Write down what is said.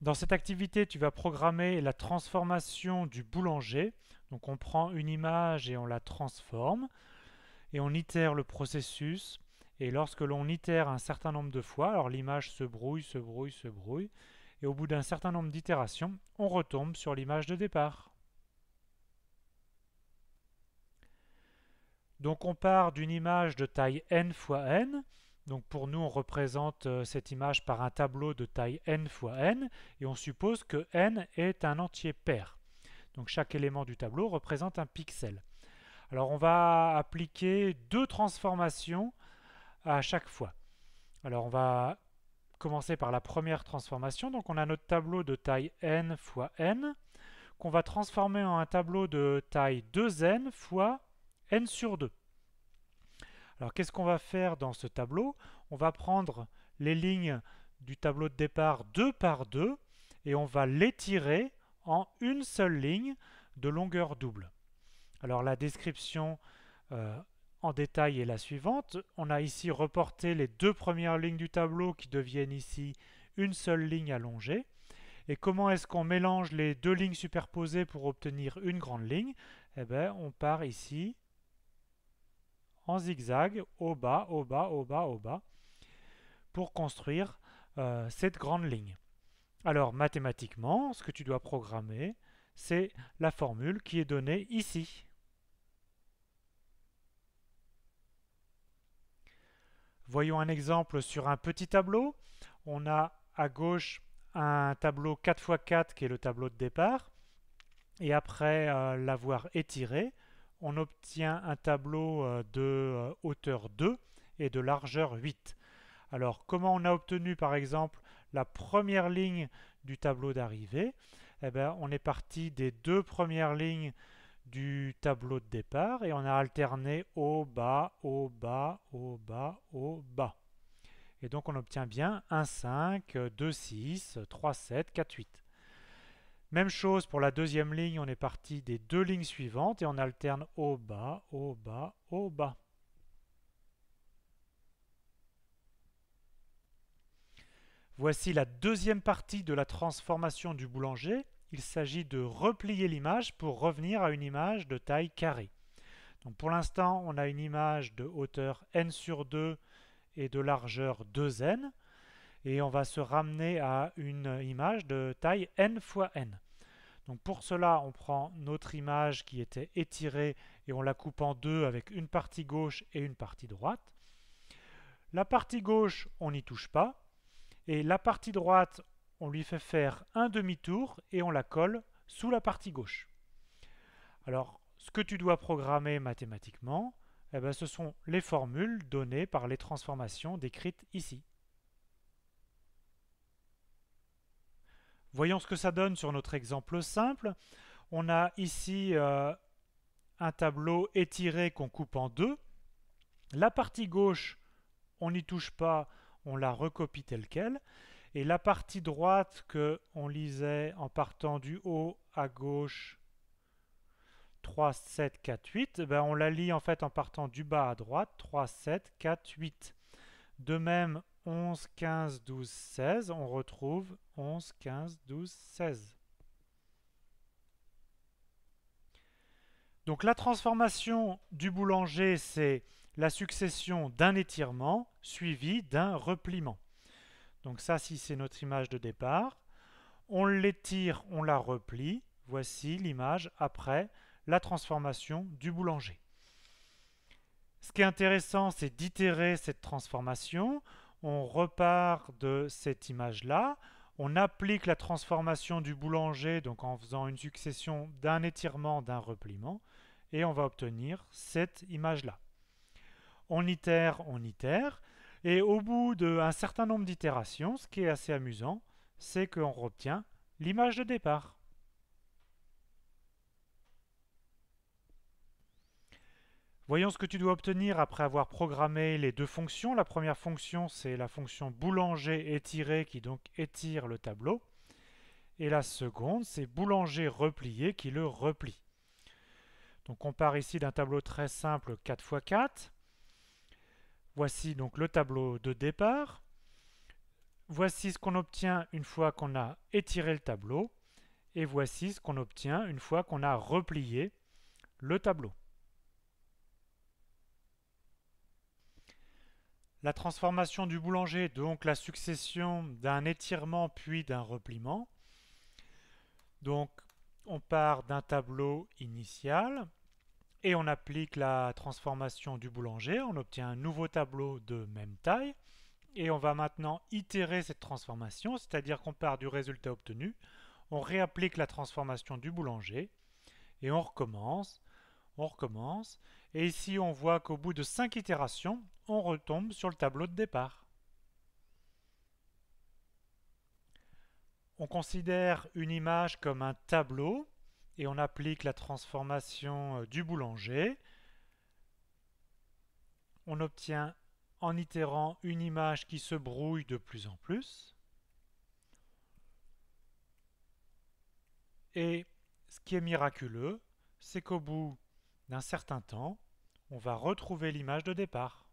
Dans cette activité, tu vas programmer la transformation du boulanger. Donc on prend une image et on la transforme et on itère le processus. Et lorsque l'on itère un certain nombre de fois, alors l'image se brouille, se brouille, se brouille, et au bout d'un certain nombre d'itérations, on retombe sur l'image de départ. Donc on part d'une image de taille n fois n. Donc pour nous, on représente cette image par un tableau de taille n fois n, et on suppose que n est un entier pair. Donc chaque élément du tableau représente un pixel. Alors on va appliquer deux transformations à chaque fois. Alors on va commencer par la première transformation. Donc on a notre tableau de taille n fois n qu'on va transformer en un tableau de taille 2n fois n sur 2. Alors qu'est-ce qu'on va faire dans ce tableau? On va prendre les lignes du tableau de départ 2 par 2 et on va l'étirer en une seule ligne de longueur double. Alors la description en détail est la suivante. On a ici reporté les deux premières lignes du tableau qui deviennent ici une seule ligne allongée. Et comment est-ce qu'on mélange les deux lignes superposées pour obtenir une grande ligne? Eh bien, on part ici en zigzag, au bas, au bas, au bas, au bas, pour construire cette grande ligne. Alors, mathématiquement, ce que tu dois programmer, c'est la formule qui est donnée ici. Voyons un exemple sur un petit tableau. On a à gauche un tableau 4x4 qui est le tableau de départ. Et après l'avoir étiré, on obtient un tableau de hauteur 2 et de largeur 8. Alors, comment on a obtenu par exemple la première ligne du tableau d'arrivée? Eh bien, on est parti des deux premières lignes du tableau de départ et on a alterné au bas, au bas, au bas, au bas. Et donc on obtient bien 1, 5, 2, 6, 3, 7, 4, 8. Même chose pour la deuxième ligne, on est parti des deux lignes suivantes et on alterne au bas, au bas, au bas. Voici la deuxième partie de la transformation du boulanger. Il s'agit de replier l'image pour revenir à une image de taille carrée. Donc pour l'instant, on a une image de hauteur n sur 2 et de largeur 2n. Et on va se ramener à une image de taille n fois n. Donc pour cela, on prend notre image qui était étirée et on la coupe en deux avec une partie gauche et une partie droite. La partie gauche, on n'y touche pas. Et la partie droite, on lui fait faire un demi-tour et on la colle sous la partie gauche. Alors, ce que tu dois programmer mathématiquement, eh bien, ce sont les formules données par les transformations décrites ici. Voyons ce que ça donne sur notre exemple simple. On a ici un tableau étiré qu'on coupe en deux. La partie gauche, on n'y touche pas, on la recopie telle quelle. Et la partie droite que on lisait en partant du haut à gauche 3, 7, 4, 8, ben on la lit en fait en partant du bas à droite 3, 7, 4, 8. De même 11, 15, 12, 16, on retrouve 11, 15, 12, 16. Donc la transformation du boulanger, c'est la succession d'un étirement suivi d'un repliement. Donc ça, si c'est notre image de départ, on l'étire, on la replie. Voici l'image après la transformation du boulanger. Ce qui est intéressant, c'est d'itérer cette transformation. On repart de cette image-là. On applique la transformation du boulanger, donc en faisant une succession d'un étirement, d'un repliement, et on va obtenir cette image-là. On itère, et au bout d'un certain nombre d'itérations, ce qui est assez amusant, c'est qu'on obtient l'image de départ. Voyons ce que tu dois obtenir après avoir programmé les deux fonctions. La première fonction, c'est la fonction boulanger étiré qui donc étire le tableau. Et la seconde, c'est boulanger replié qui le replie. Donc on part ici d'un tableau très simple 4x4. Voici donc le tableau de départ. Voici ce qu'on obtient une fois qu'on a étiré le tableau, et voici ce qu'on obtient une fois qu'on a replié le tableau. La transformation du boulanger est donc la succession d'un étirement puis d'un repliement. Donc on part d'un tableau initial et on applique la transformation du boulanger, on obtient un nouveau tableau de même taille et on va maintenant itérer cette transformation, c'est-à-dire qu'on part du résultat obtenu, on réapplique la transformation du boulanger et on recommence, et ici on voit qu'au bout de 5 itérations, on retombe sur le tableau de départ. On considère une image comme un tableau et on applique la transformation du boulanger. On obtient en itérant une image qui se brouille de plus en plus. Et ce qui est miraculeux, c'est qu'au bout d'un certain temps, on va retrouver l'image de départ.